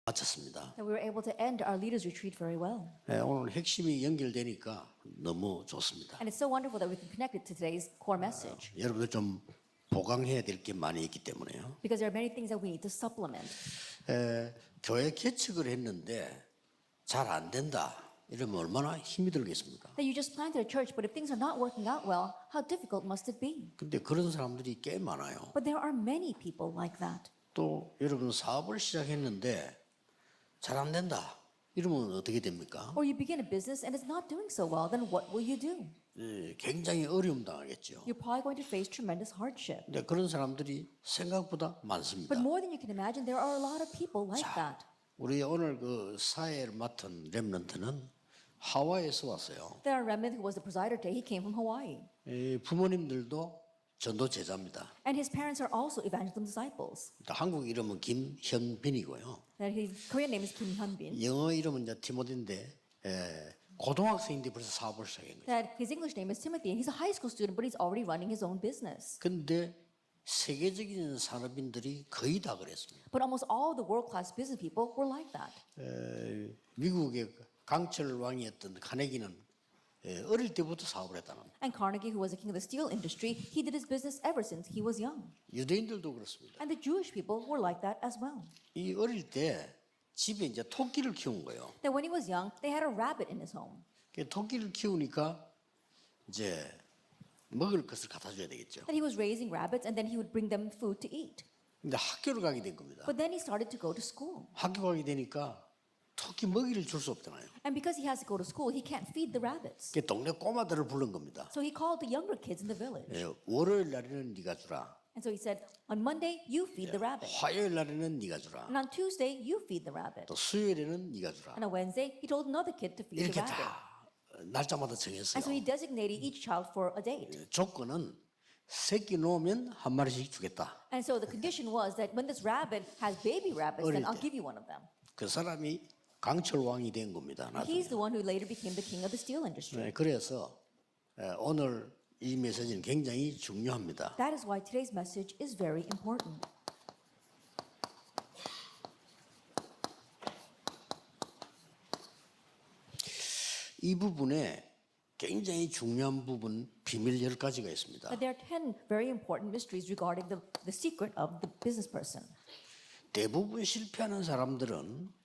마쳤습니다. that we were able to end our leaders retreat very well. 오늘 핵심이 연결되니까 너무 좋습니다. And it's so wonderful that we can connect it to today's core message. 여러분들 좀 보강해야 될 게 많이 있기 때문에요. Because there are many things that we need to supplement. 교회 개척을 했는데 잘 안 된다. 이러면 얼마나 힘이 들겠습니까? That you just planted a church, but if things are not working out well, how difficult must it be? 근데 그런 사람들이 꽤 많아요. But there are many people like that. 또 여러분 사업을 시작했는데 잘 안 된다. 이러면 어떻게 됩니까? Or you begin a business and it's not doing so well, then what will you do? 굉장히 어려움 당하겠죠. You're probably going to face tremendous hardship. 근데 그런 사람들이 생각보다 많습니다. But more than you can imagine, there are a lot of people like that. 우리 오늘 그 사회를 맡은 렘넌트는 하와이에서 왔어요. There are remnant who was the presider today. He came from Hawaii. 부모님들도 전도 제자입니다. And his parents are also evangelism disciples. 한국 이름은 김현빈이고요. That his Korean name is Kim Hyun-bin. 영어 이름은 이제 티모데인데 고등학생인데 벌써 사업을 시작한 거예요. That his English name is Timothy, and he's a high school student, but he's already running his own business. 근데 세계적인 산업인들이 거의 다 그랬습니다. But almost all the world-class business people were like that. 미국의 강철 왕이었던 카네기는 어릴 때부터 사업을 했다는 거예요. And Carnegie, who was the king of the steel industry, he did his business ever since he was young. 유대인들도 그렇습니다. And the Jewish people were like that as well. 이 어릴 때 집에 이제 토끼를 키운 거예요. That when he was young, they had a rabbit in his home. 토끼를 키우니까 이제 먹을 것을 갖다 줘야 되겠죠. That he was raising rabbits, and then he would bring them food to eat. 근데 학교를 가게 된 겁니다. But then he started to go to school. 학교 가게 되니까 토끼 먹이를 줄 수 없잖아요. And because he has to go to school, he can't feed the rabbits. 그 동네 꼬마들을 부른 겁니다. So he called the younger kids in the village. 월요일 날에는 네가 주라. And so he said, on Monday, you feed the rabbit. 화요일 날에는 네가 주라. And on Tuesday, you feed the rabbit. 또 수요일에는 네가 주라. And on Wednesday, he told another kid to feed the 이렇게 rabbit. 다 날짜마다 And so 정했어요. he designated each child for a date. 조건은 새끼 놓으면 한 마리씩 주겠다. And so the condition was that when this rabbit has baby rabbits, then I'll give you one of them. 그 사람이 강철 왕이 된 겁니다. He's 나중에. the one who later became the king of the steel industry. 그래서 오늘 이 메시지는 굉장히 중요합니다. That is why today's message is very important. 이 부분에 굉장히 중요한 부분 비밀 10가지가 있습니다. But there are 10 very important mysteries regarding the secret of the business person. 대부분 실패하는 사람들은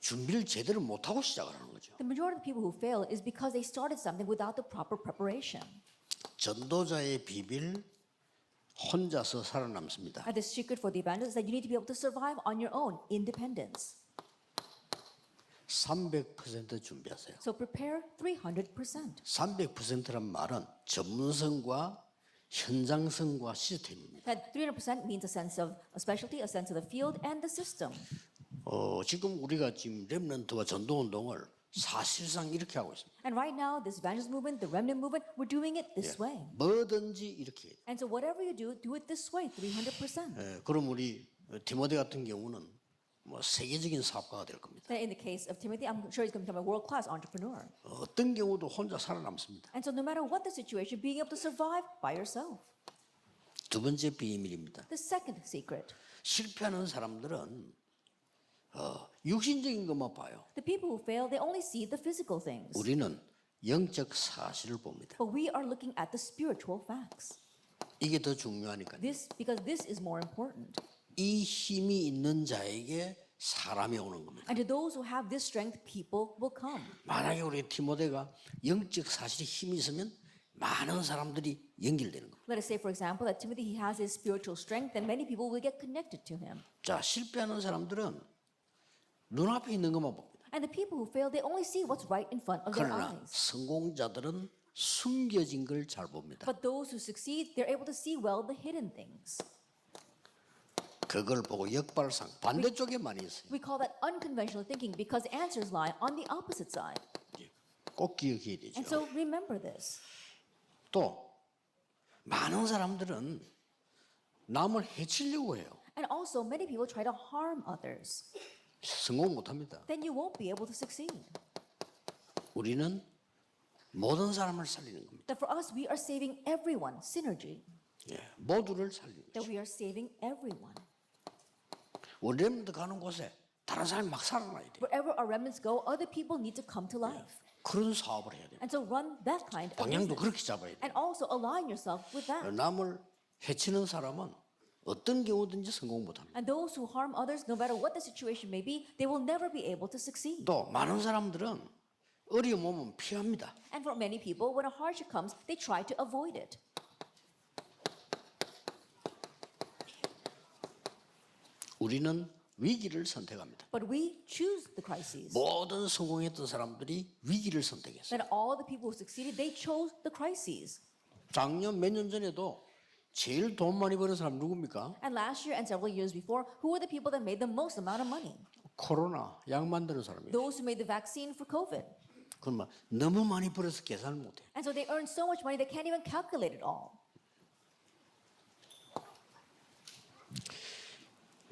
준비를 제대로 못하고 시작을 하는 거죠. The majority of the people who fail is because they started something without the proper preparation. 전도자의 비밀 혼자서 살아남습니다. And the secret for the evangelist is that you need to be able to survive on your own, independence. 300% 준비하세요. So prepare 300%. 300%란 말은 전문성과 현장성과 시스템입니다. That 300% means a sense of a specialty, a sense of the field, and the system. 지금 우리가 지금 렘넌트와 전도 운동을 사실상 이렇게 하고 있습니다. And right now, this evangelist movement, the remnant movement, we're doing it this way. 뭐든지 이렇게 해야 돼요. And so whatever you do it this way, 300%. 그럼 우리 디모데 같은 경우는 뭐 세계적인 사업가가 될 겁니다. In the case of Timothy, I'm sure he's going to become a world-class entrepreneur. 어떤 경우도 혼자 살아남습니다. And so no matter what the situation, being able to survive by yourself. 두 번째 비밀입니다. The second secret, 실패하는 사람들은 육신적인 것만 봐요. the people who fail, they only see the physical things. 우리는 영적 사실을 봅니다. But we are looking at the spiritual facts. 이게 더 중요하니까요. Because this is more important. 이 힘이 있는 자에게 사람이 오는 겁니다. And to those who have this strength, people will come. 만약에 우리 디모데가 영적 사실에 힘이 있으면 많은 사람들이 연결되는 겁니다. Let us say, for example, that Timothy, he has his spiritual strength, and many people will get connected to him. 자, 실패하는 사람들은 눈앞에 있는 것만 봅니다. And the people who fail, they only see what's right in front of their 그러나 eyes. 성공자들은 숨겨진 걸 잘 봅니다. But those who succeed, they're able to see well the hidden things. 그걸 보고 역발상 반대쪽에 많이 있어요. We call that unconventional thinking because answers lie on the opposite side. 꼭 기억해야 되죠. And so remember this. 또 많은 사람들은 남을 해치려고 해요. And also, many people try to harm others. 성공 못합니다. Then you won't be able to succeed. 우리는 모든 사람을 살리는 겁니다. That for us, we are saving everyone, synergy. 모두를 살리는 That 거죠. we are saving everyone. 우리 렘넌트 가는 곳에 다른 사람이 막 살아나야 돼. Wherever our remnants go, other people need to come to life. 그런 사업을 해야 돼. And so run that kind of 방향도 business. 그렇게 잡아야 돼. And also align yourself with that. 남을 해치는 사람은 어떤 경우든지 성공 못합니다. And those who harm others, no matter what the situation may be, they will never be able to succeed. 또 많은 사람들은 어려움 오면 피합니다. And for many people, when a hardship comes, they try to avoid it. 우리는 위기를 선택합니다. But we choose the crises. 모든 성공했던 사람들이 위기를 선택했어요. That all the people who succeeded, they chose the crises. 작년 몇 년 전에도 제일 돈 많이 버는 사람 누굽니까? And last year and several years before, who were the people that made the most amount of money? 코로나 약 만드는 사람이에요. Those who made the vaccine for COVID. 그러면 너무 많이 벌어서 계산을 못해. And so they earn so much money they can't even calculate it all.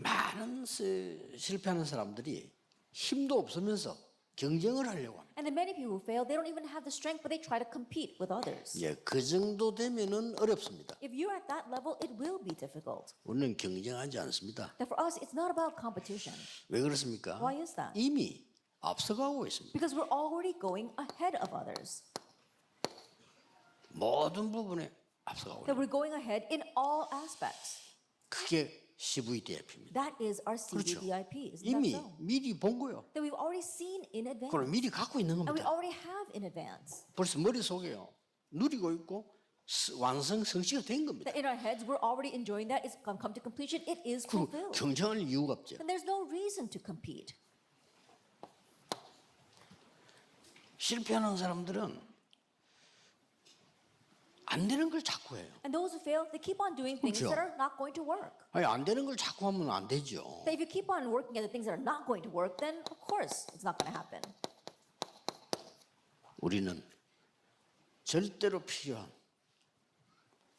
많은 실패하는 사람들이 힘도 없으면서 경쟁을 하려고 합니다. And the many people who fail, they don't even have the strength, but they try to compete with others. 예, 그 정도 되면은 어렵습니다. If you're at that level, it will be difficult. 우리는 경쟁하지 않습니다. That for us, it's not about competition. 왜 그렇습니까? Why is that? 이미 앞서가고 있습니다. Because we're already going ahead of others. 모든 부분에 앞서가고 That 있습니다. we're going ahead in all aspects. 그게 CVDIP입니다. That is our 그렇죠. CVDIP. Isn't 이미 that so? 미리 본 거예요. That we've already seen in advance. 그걸 미리 갖고 있는 And we 겁니다. already have in advance. 벌써 머릿속에요. 누리고 있고 완성 성취가 된 겁니다. That in our heads, we're already enjoying that. It's come to completion. It is 그 fulfilled. 경쟁할 이유가 없죠. And there's no reason to compete. 실패하는 사람들은 안 되는 걸 자꾸 해요. And those who fail, they keep on doing things 그렇죠. that are not going to work. 아니, 안 되는 걸 자꾸 하면 안 되죠. That if you keep on working at the things that are not going to work, then of course it's not going to happen. 우리는 절대로 필요한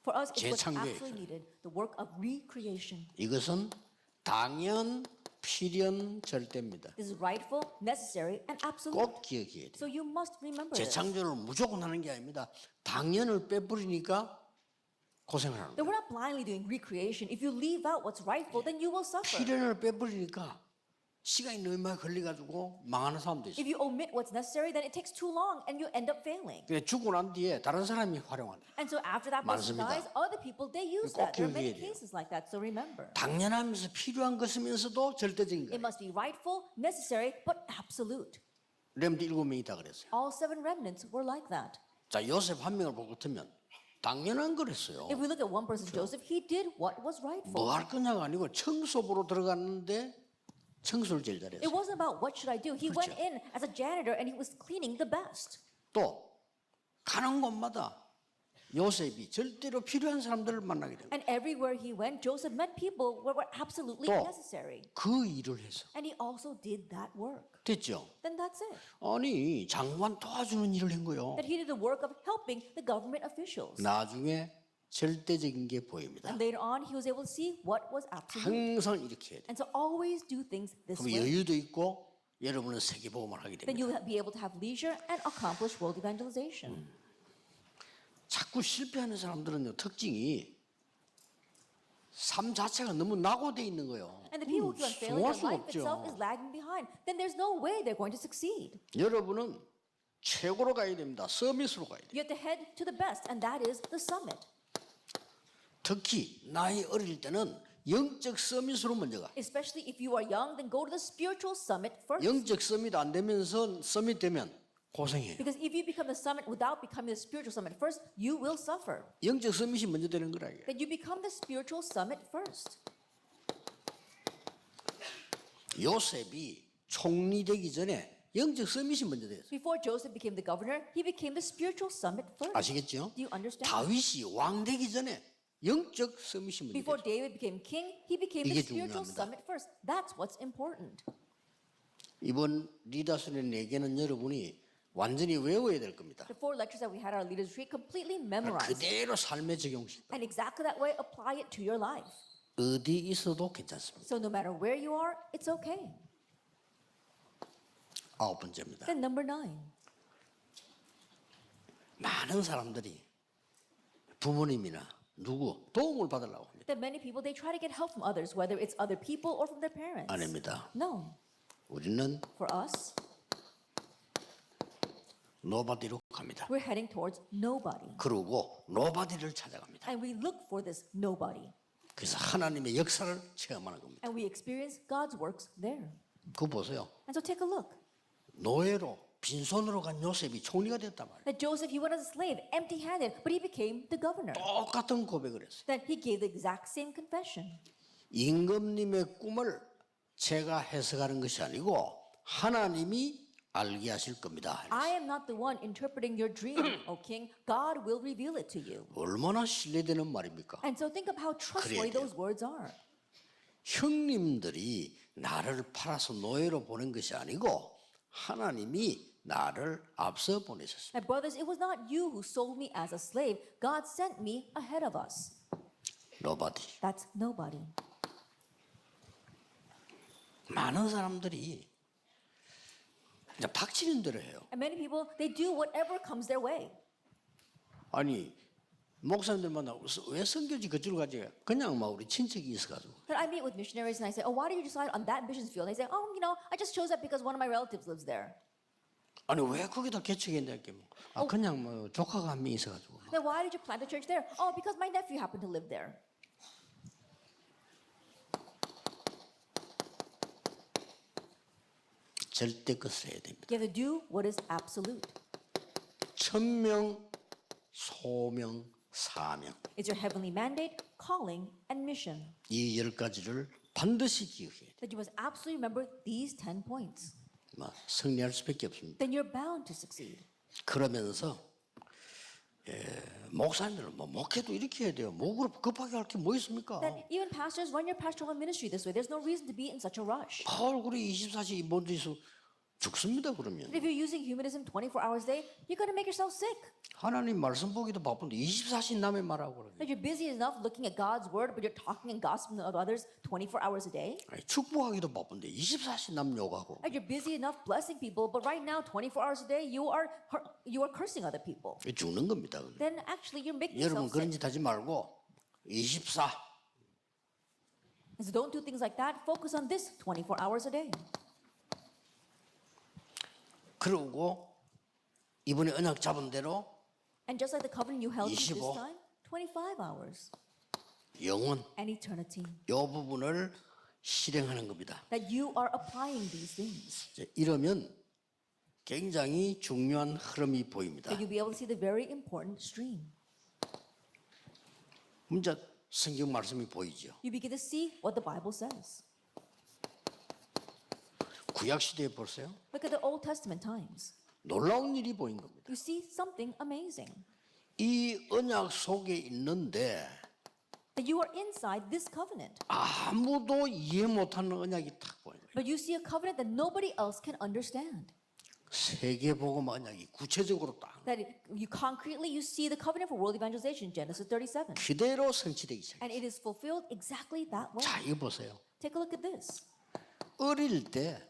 For us, it's what's 재창조의 actually needed, the work of recreation. 이것은 당연, 필연, 절대입니다. This is rightful, necessary, and absolute. 꼭 기억해야 돼요. So you must remember this. 재창조를 무조건 하는 게 아닙니다. 당연을 빼버리니까 고생을 하는 That 거예요. we're not blindly doing recreation. If you leave out what's rightful, then you will suffer. 필연을 빼버리니까 시간이 너무 많이 걸려가지고 망하는 사람도 있어요. If you omit what's necessary, then it takes too long and you end up failing. 근데 죽고 난 뒤에 다른 사람이 활용한다. And so after that person 많습니다. dies, other people, they use 꼭 that. There are many 기억해야 돼요. cases like that, so remember. 당연하면서 필요한 것이면서도 절대적인 It 거예요. must be rightful, necessary, but absolute. 렘드 7명이 다 그랬어요. All 7 remnants were like that. 자, 요셉 한 명을 볼 것 같으면 당연한 거랬어요. If we look at one person, Joseph, he did what was rightful. 뭐 할 거냐가 아니고 청소부로 들어갔는데 청소를 제일 잘했어요. It wasn't about what should I do. He went in as a janitor and he was cleaning the best. 또 가는 곳마다 요셉이 절대로 필요한 사람들을 만나게 됩니다. And everywhere he went, Joseph met people who were absolutely 또 necessary. 그 일을 해서 And he also did that work. 됐죠. Then that's it. 아니 장관 도와주는 일을 한 거요. That he did the work of helping the government officials. 나중에 절대적인 게 보입니다. And later on, he was able to see what was absolute. 항상 이렇게 해야 돼. And so always do things this 그럼 way. 여유도 있고 여러분은 세계 복음을 하게 Then 됩니다. you'll be able to have leisure and accomplish world evangelization. 자꾸 실패하는 사람들은요 특징이 삶 자체가 너무 낙오돼 있는 거예요. And the people who keep on failing, 성공할 their 수가 life itself is 없죠. lagging behind. Then there's no way they're going to succeed. 여러분은 최고로 가야 됩니다. 서밋으로 가야 돼요. You have to head to the best, and that is the summit. 특히 나이 어릴 때는 영적 서밋으로 먼저 가. Especially if you are young, then go to the spiritual summit first. 영적 서밋 안 되면서 서밋 되면 고생해요. Because if you become the summit without becoming the spiritual summit first, you will suffer. 영적 서밋이 먼저 되는 거라 이게. Then you become the spiritual summit first. 요셉이 총리 되기 전에 영적 서밋이 먼저 됐어요. Before Joseph became the governor, he became the spiritual summit first. 아시겠죠? Do you understand? 다윗이 왕 되기 전에 영적 서밋이 먼저 Before 됐어요. David became king, he became the 이게 spiritual 중요합니다. summit first. That's what's important. 이번 리더스의 4개는 여러분이 완전히 외워야 될 겁니다. The 4 lectures that we had at our leaders retreat completely memorized. 그대로 삶에 적용시켜. And exactly that way, apply it to your life. 어디 있어도 괜찮습니다. So no matter where you are, it's okay. 9번째입니다. Then number 9. 많은 사람들이 부모님이나 누구 도움을 받으려고 합니다. 합니다. That many people they try to get help from others, whether it's other people or from their parents. 아닙니다. No. 우리는 For us, 노바디로 갑니다. we're heading towards nobody. 그러고 노바디를 찾아갑니다. And we look for this nobody. 그래서 하나님의 역사를 체험하는 겁니다. And we experience God's works there. 그거 보세요. And so take a look. 노예로 빈손으로 간 요셉이 총리가 됐단 말이에요. That Joseph, he went as a slave, empty-handed, but he became the governor. 똑같은 고백을 했어요. That he gave the exact same confession. 임금님의 꿈을 제가 해석하는 것이 아니고 하나님이 알게 하실 겁니다. I am not the one interpreting your dream, O king. God will reveal it to you. 얼마나 신뢰되는 말입니까? And so think of how trustworthy those words are. 형님들이 나를 팔아서 노예로 보낸 것이 아니고 하나님이 나를 앞서 보내셨습니다. My brothers, it was not you who sold me as a slave. God sent me ahead of us. Nobody. That's nobody. 많은 사람들이 그냥 닥치는 대로 해요. And many people, they do whatever comes their way. 아니 목사님들 만나 왜 선교지 그쪽으로 가지? 그냥 막 우리 친척이 있어가지고. But I meet with missionaries and I say, oh, why did you decide on that missions field? And they say, oh, I just chose that because one of my relatives lives there. 아니 왜 거기다 개척했냐 이렇게 뭐. 그냥 뭐 조카가 한 명 있어가지고. Then why did you plant a church there? Oh, because my nephew happened to live there. 절대 끝을 해야 됩니다. You have to do what is absolute. 천명, 소명, 사명. It's your heavenly mandate, calling, and mission. 이 10가지를 반드시 기억해야 돼요. That you must absolutely remember these 10 points. 승리할 수밖에 없습니다. Then you're bound to succeed. 그러면서 목사님들은 뭐 목회도 이렇게 해야 돼요. 뭐 그렇게 급하게 할 게 뭐 있습니까? That even pastors run your pastoral ministry this way. There's no reason to be in such a rush. 얼굴에 24시 뭔데서 죽습니다 그러면. But if you're using humanism 24 hours a day, you're going to make yourself sick. 하나님 말씀 보기도 바쁜데 24시 남의 말하고 그러면. That you're busy enough looking at God's word, but you're talking and gossiping to others 24 hours a day. 아니, 축복하기도 바쁜데 24시 남 욕하고. That you're busy enough blessing people, but right now 24 hours a day you are cursing other people. 죽는 겁니다. Then actually you're making 여러분 yourself 그런 sick. 짓 하지 말고 24. And so don't do things like that. Focus on this 24 hours a day. 그러고 이번에 언약 잡은 대로 And just like the covenant you held to this 25. time, 25 hours 영원 and eternity. 이 부분을 실행하는 겁니다. That you are applying these things. 이러면 굉장히 중요한 흐름이 보입니다. That you'll be able to see the very important stream. 문제 성경 말씀이 보이죠. You begin to see what the Bible says. 구약 시대에 보세요. Look at the Old Testament times. 놀라운 일이 보인 겁니다. You see something amazing. 이 언약 속에 있는데 That you are inside this covenant. 아무도 이해 못하는 언약이 딱 보여요. But you see a covenant that nobody else can understand. 세계복음 언약이 구체적으로 딱 That you concretely you see the covenant for world evangelization, Genesis 37. 그대로 성취되기 시작. And it is fulfilled exactly that way. 자, 이거 보세요. Take a look at this. 어릴 때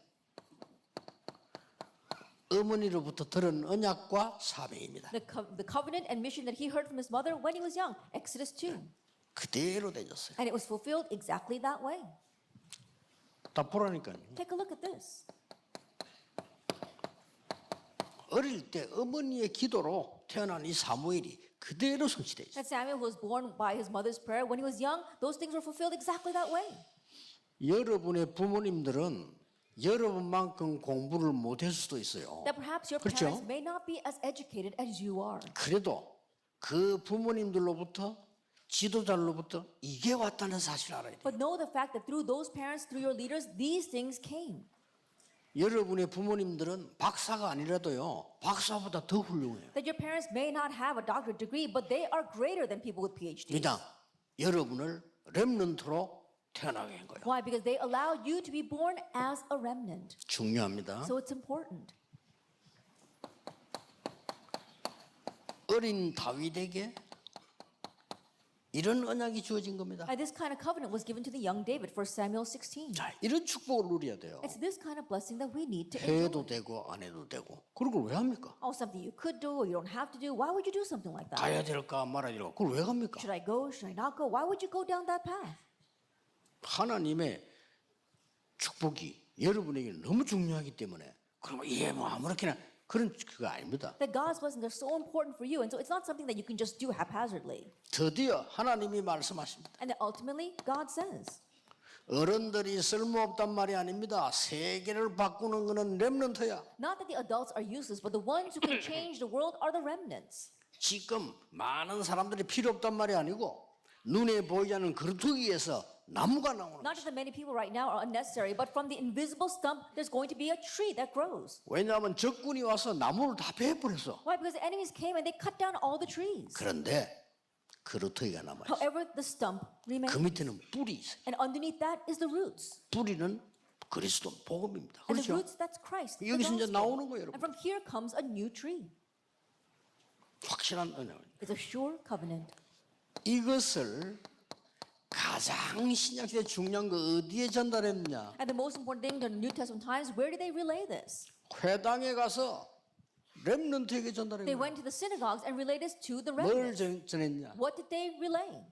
어머니로부터 들은 언약과 사명입니다. The covenant and mission that he heard from his mother when he was young, Exodus 2. 그대로 되졌어요. And it was fulfilled exactly that way. 다 보라니까요. Take a look at this. 어릴 때 어머니의 기도로 태어난 이 사무엘이 그대로 성취돼 있어요. That Samuel was born by his mother's prayer when he was young, those things were fulfilled exactly that way. 여러분의 부모님들은 여러분만큼 공부를 못할 수도 있어요. That perhaps your 그렇죠? parents may not be as educated as you are. 그래도 그 부모님들로부터 지도자로부터 이게 왔다는 사실을 알아야 돼요. But know the fact that through those parents, through your leaders, these things came. 여러분의 부모님들은 박사가 아니라도요. 박사보다 더 훌륭해요. That your parents may not have a doctorate degree, but they are greater than people with PhDs. 그냥 여러분을 렘넌트로 태어나게 한 거예요. Why? Because they allowed you to be born as a remnant. 중요합니다. So it's important. 어린 다윗에게 이런 언약이 주어진 겁니다. And this kind of covenant was given to the young David, 1 Samuel 16. 자, 이런 축복을 누려야 돼요. It's this kind of blessing that we need to enjoy. 해도 되고 안 해도 되고. 그런 걸 왜 합니까? Oh, something you could do or you don't have to do. Why would you do something like that? 가야 될까 말아야 될까. 그걸 왜 합니까? Should I go? Should I not go? Why would you go down that path? 하나님의 축복이 여러분에게 너무 중요하기 때문에 그러면 뭐 아무렇게나 그런 그거 아닙니다. That God's blessings are so important for you, and so it's not something that you can just do haphazardly. 드디어 하나님이 말씀하십니다. And then ultimately, God says, 어른들이 쓸모없단 말이 아닙니다. 세계를 바꾸는 것은 렘넌트야. not that the adults are useless, but the ones who can change the world are the remnants. 지금 많은 사람들이 필요 없단 말이 아니고 눈에 보이지 않는 그루터기에서 나무가 나오는 Not just that many people right now are unnecessary, but from the invisible stump, there's going to be a tree that grows. 왜냐하면 적군이 와서 나무를 다 베어버렸어. Why? Because the enemies came and they cut down all the trees. 그런데 그루터기가 남아있어. However, the stump remains. 그 밑에는 뿔이 있어요. And underneath that is the roots. 뿌리는 그리스도 복음입니다. And the 그렇죠? roots, that's Christ. the 여기서 이제 gospel. 나오는 거예요, And 여러분. from here comes a new tree. 확실한 언약. It's a sure covenant. 이것을 가장 신약시대 중요한 거 어디에 전달했느냐? And the most important thing in the New Testament times, where did they relay this? 회당에 가서 렘넌트에게 They 전달했냐? went to the synagogues and relayed this to the 뭘 remnants. 전했냐? What did they relay?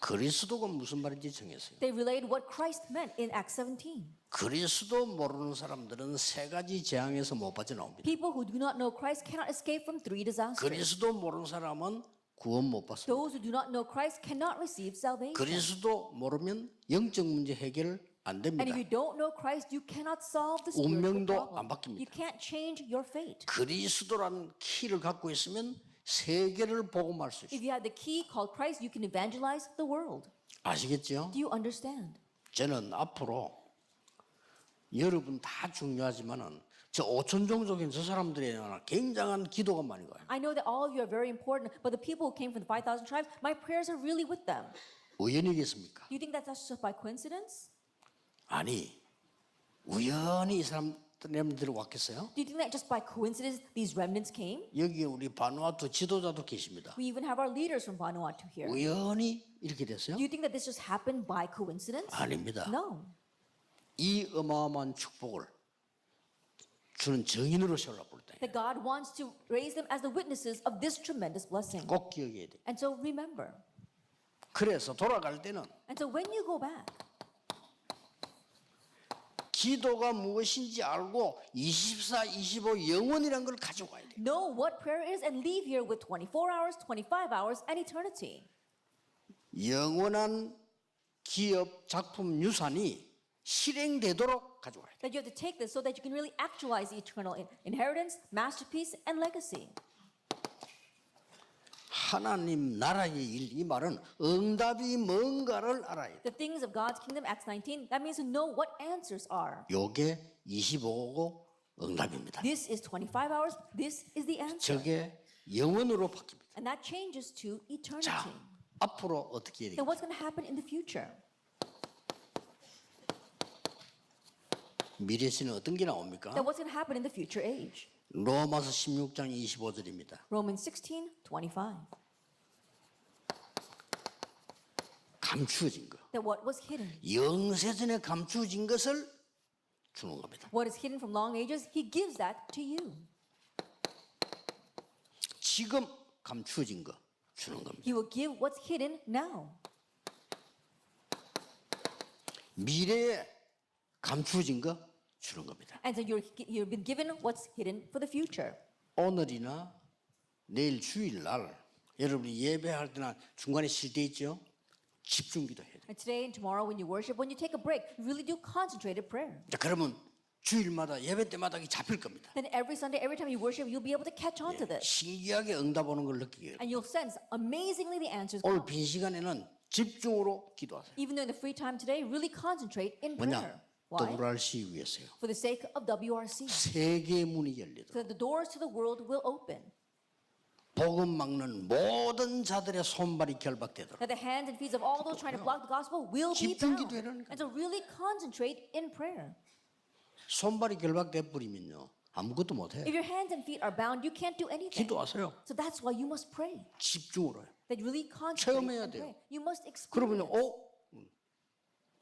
그리스도가 무슨 말인지 정했어요. They relayed what Christ meant in Acts 17. 그리스도 모르는 사람들은 세 가지 재앙에서 못 빠져나옵니다. People who do not know Christ cannot escape from three disasters. 그리스도 모르는 사람은 구원 못 받습니다. Those who do not know Christ cannot receive salvation. 그리스도 모르면 영적 문제 해결 안 And 됩니다. if you don't know Christ, you cannot solve the spiritual 운명도 problem. 안 바뀝니다. You can't change your fate. 그리스도라는 키를 갖고 있으면 세계를 복음할 수 있어요. If you have the key called Christ, you can evangelize the world. 아시겠죠? Do you understand? 저는 앞으로 여러분 다 중요하지만은 저 5천 종족인 저 사람들에 대한 굉장한 기도가 많이 가요. I know that all of you are very important, but the people who came from the 5,000 tribes, my prayers are really with them. 우연이겠습니까? Do you think that that's just by coincidence? 아니 우연히 이 사람들이 왔겠어요? Do you think that just by coincidence these remnants came? 여기 우리 바누아투 지도자도 계십니다. We even have our leaders from Vanuatu here. 우연히 이렇게 됐어요? Do you think that this just happened by coincidence? 아닙니다. No. 이 어마어마한 축복을 주는 증인으로 세우려 볼 때 That God wants to raise them as the witnesses of this tremendous blessing. 꼭 기억해야 돼. And so remember. 그래서 돌아갈 때는 And so when you go back, 기도가 무엇인지 알고 24, 25 영원이라는 걸 가지고 가야 돼. know what prayer is and leave here with 24 hours, 25 hours, and eternity. 영원한 기업 작품 유산이 실행되도록 가져와야 돼. That you have to take this so that you can really actualize the eternal inheritance, masterpiece, and legacy. 하나님 나라의 일 이 말은 응답이 뭔가를 알아야 돼. The things of God's kingdom, Acts 19, that means to know what answers are. 요게 25고 응답입니다. This is 25 hours, this is the answer. 저게 영원으로 바뀝니다. And that changes to 자, eternity. 앞으로 어떻게 해야 Then 되겠어요? what's going to happen in the future? 미래시는 어떤 게 나옵니까? Then what's going to happen in the future age? 로마서 16장 25절입니다. Romans 16:25. 감추어진 거. That what was hidden, 영세전에 감추어진 것을 주는 겁니다. what is hidden from long ages, he gives that to you. 지금 감추어진 거 주는 겁니다. He will give what's hidden now. 미래에 감추어진 거 주는 겁니다. And so you've been given what's hidden for the future. 오늘이나 내일 주일날 여러분이 예배할 때나 중간에 쉴 때 있죠? 집중기도 해야 돼요. And today and tomorrow when you worship, when you take a break, you really do concentrated prayer. 자, 그러면 주일마다 예배 때마다 이게 잡힐 겁니다. Then every Sunday, every time you worship, you'll be able to catch on to this. 신기하게 응답 오는 걸 느끼게 돼요. And you'll sense amazingly the answers 오늘 come. 빈 시간에는 집중으로 기도하세요. Even though in the free time today, really concentrate in prayer. 뭐냐? Why? WRC 위해서요. For the sake of WRC. 세계의 문이 열리도록 So that the doors to the world will open. 복음 막는 모든 자들의 손발이 결박되도록 That the hands and feet of all those trying to block the gospel will be 집중 bound. 기도해라는 거예요. And so really concentrate in prayer. 손발이 결박돼 버리면요 아무것도 못해. If your hands and feet are bound, you can't do anything. 기도하세요. So that's why you must pray. 집중으로 해요. That you really concentrate 체험해야 and 돼요. pray. You must 그러면 experience.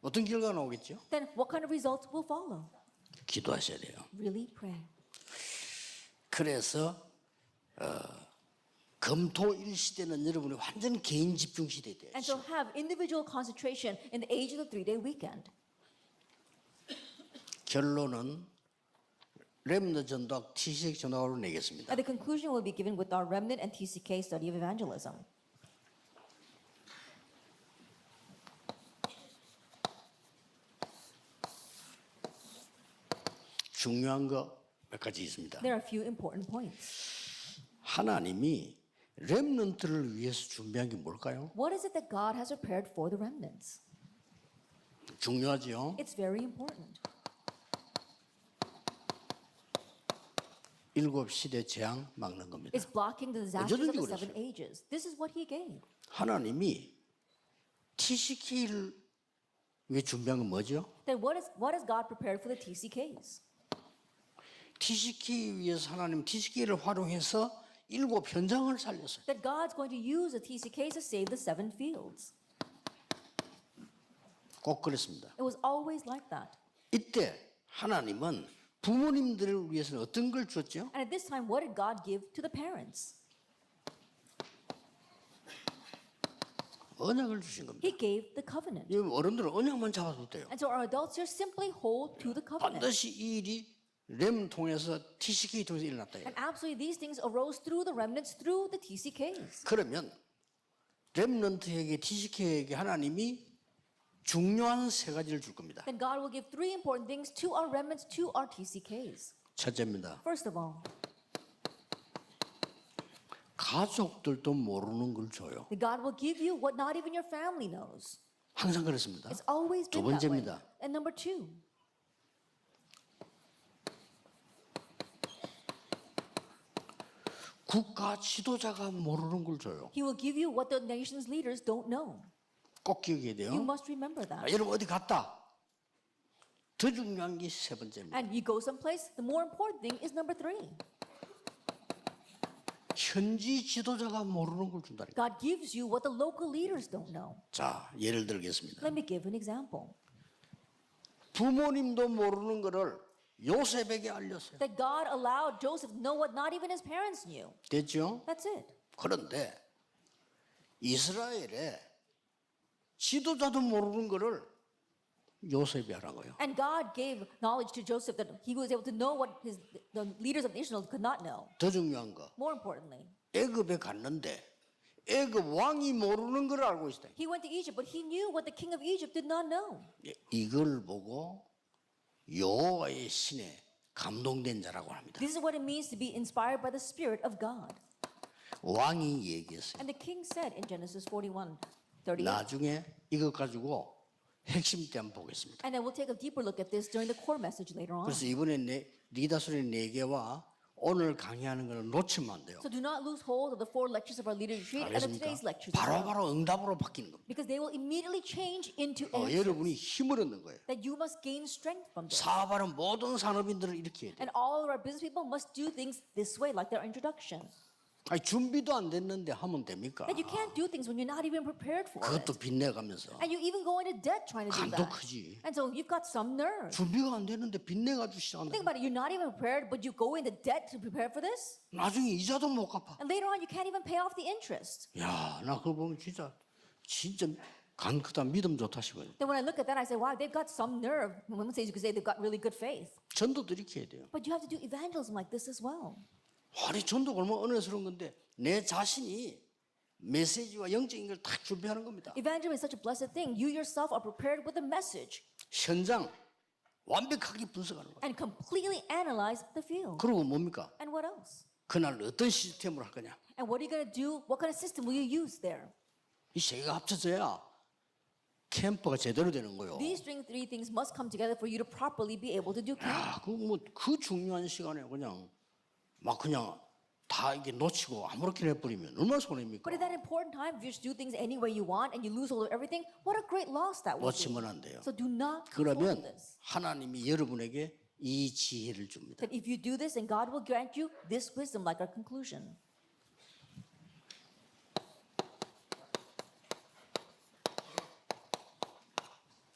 어떤 결과가 나오겠죠? Then what kind of results will follow? 기도하셔야 돼요. Really pray. 그래서 금토일 시대는 여러분이 완전 개인 집중 시대 돼요. And so have individual concentration in the age of the 3-day weekend. 결론은 렘너 전도학 TCK 전도학으로 내겠습니다. And the conclusion will be given with our remnant and TCK study of evangelism. 중요한 거 몇 가지 있습니다. There are a few important points. 하나님이 렘넌트를 위해서 준비한 게 뭘까요? What is it that God has prepared for the remnants? 중요하죠. It's very important. 일곱 시대 재앙 막는 겁니다. It's blocking the disasters of 언제든지 the 7 그랬어요. ages. This is what he gave. 하나님이 TCK를 위해 준비한 건 뭐죠? Then what has God prepared for the TCKs? TCK 위해서 하나님 TCK를 활용해서 일곱 현장을 살렸어요. That God's going to use the TCKs to save the 7 fields. 꼭 그랬습니다. It was always like that. 이때 하나님은 부모님들을 위해서는 어떤 걸 줬죠? And at this time, what did God give to the parents? 언약을 주신 겁니다. He gave the covenant. 이 어른들은 언약만 잡아도 돼요. And so our adults here simply hold to the covenant. 반드시 이 일이 렘 통해서 TCK 통해서 일어났다. And absolutely these things arose through the remnants, through the TCKs. 그러면 렘넌트에게 TCK에게 하나님이 중요한 세 가지를 줄 겁니다. Then God will give 3 important things to our remnants, to our TCKs. 첫째입니다. First of all, 가족들도 모르는 걸 줘요. that God will give you what not even your family knows. 항상 그렇습니다. It's always 두 been that way. 번째입니다. And number 2, 국가 지도자가 모르는 걸 줘요. He will give you what the nation's leaders don't know. 꼭 기억해야 돼요. You must remember that. 여러분 어디 갔다? 더 중요한 게 세 번째입니다. And you go someplace, the more important thing is number 3. 현지 지도자가 모르는 걸 준다니까. God gives you what the local leaders don't know. 자, 예를 들겠습니다. Let me give an example. 부모님도 모르는 거를 요셉에게 알렸어요. That God allowed Joseph to know what not even his parents knew. 됐죠? That's it. 그런데 이스라엘에 지도자도 모르는 거를 요셉이 하는 거예요. And God gave knowledge to Joseph that he was able to know what the leaders of Israel could not know. 더 중요한 거, More importantly, 애굽에 갔는데 애굽 왕이 모르는 걸 알고 있어요. he went to Egypt, but he knew what the king of Egypt did not know. 이걸 보고 여호와의 신에 감동된 자라고 합니다. This is what it means to be inspired by the Spirit of God. 왕이 얘기했어요. And the king said in Genesis 41:38. 나중에 이것 가지고 핵심 때 한번 보겠습니다. And then we'll take a deeper look at this during the core message later on. 그래서 이번에 리더스의 4개와 오늘 강의하는 것을 놓치면 안 돼요. So do not lose hold of the 4 lectures of our leadership retreat and of 알겠습니까? today's lectures as well. 바로바로 응답으로 바뀌는 겁니다. Because they will immediately change into answers. 여러분이 힘을 얻는 거예요. That you must gain strength from this. 사업하는 모든 산업인들을 이렇게 해야 돼요. And all of our business people must do things this way, like their introduction. 아니, 준비도 안 됐는데 하면 됩니까? That you can't do things when you're not even prepared for it. 그것도 빚내가면서 And you even go into debt trying to do 간도 that. 크지. And so you've got some nerve. 준비가 안 되는데 빚내가지고 시작한다. Think about it. You're not even prepared, but you go into debt to prepare for this. 나중에 이자도 못 갚아. And later on, you can't even pay off the interest. 야, 나 그거 보면 진짜 간 크다, 믿음 좋다 싶어요. Then when I look at that, I say, wow, they've got some nerve. One says you could say they've got really good faith. 전도도 이렇게 해야 돼요. But you have to do evangelism like this as well. 아니, 전도가 얼마나 은혜스러운 건데 내 자신이 메시지와 영적인 걸 다 준비하는 겁니다. Evangelism is such a blessed thing. You yourself are prepared with a message 현장 완벽하게 분석하는 거예요. and completely analyze the field. 그리고 뭡니까? And what else? 그날 어떤 시스템으로 할 거냐? And what are you going to do? What kind of system will you use there? 이 세 개가 합쳐져야 캠프가 제대로 되는 거예요. These 3 things must come together for you to properly be able to do camp. 야, 그 중요한 시간에 그냥 다 이게 놓치고 아무렇게나 해버리면 얼마나 손해입니까? But at that important time, if you just do things any way you want and you lose hold of everything, what a great loss that would be. 놓치면 안 돼요. So do not lose hold of 그러면 this. 하나님이 여러분에게 이 지혜를 줍니다. That if you do this, then God will grant you this wisdom, like our conclusion.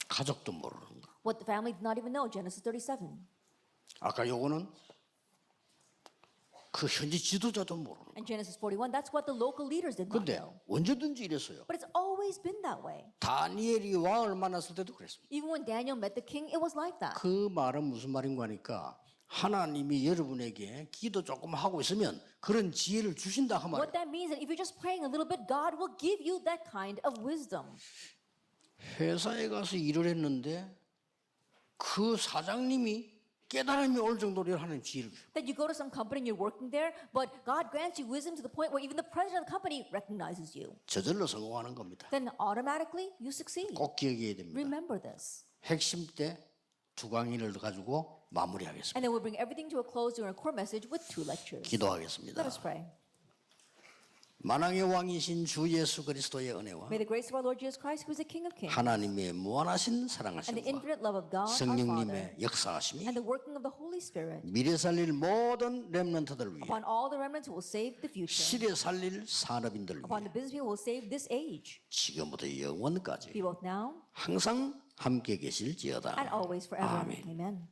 가족도 모르는 거. What the family did not even know, Genesis 37. 아까 요거는 그 현지 지도자도 모르는 거. And Genesis 41, that's what the local leaders did not 근데 know. 언제든지 이랬어요. But it's always been that way. 다니엘이 왕을 만났을 때도 그랬습니다. Even when Daniel met the king, it was like that. 그 말은 무슨 말인가 하니까 하나님이 여러분에게 기도 조금 하고 있으면 그런 지혜를 주신다 그 What 말이에요. that means is that if you're just praying a little bit, God will give you that kind of wisdom. 회사에 가서 일을 했는데 그 사장님이 깨달음이 올 정도로 하나님 지혜를 줘요. That you go to some company and you're working there, but God grants you wisdom to the point where even the president of the company recognizes you. 저절로 성공하는 겁니다. Then automatically you succeed. 꼭 기억해야 됩니다. Remember this. 핵심 때 두 강의를 가지고 마무리하겠습니다. And then we'll bring everything to a close during our core message with 2 lectures. 기도하겠습니다. Let us pray. 만왕의 왕이신 주 예수 그리스도의 은혜와 May the grace of our Lord Jesus Christ, who is the King of Kings, 하나님의 무한하신 and the 사랑하심과 infinite love of God, our Father, 성령님의 역사하심이 and the working of the Holy Spirit 미래 살릴 모든 렘넌트들 위해 upon all the remnants who will save the future, 시대 살릴 산업인들 upon 위해 the business people who will save this age, 지금부터 영원까지 be both now 항상 함께 계실지어다. and always forever. 아멘. Amen.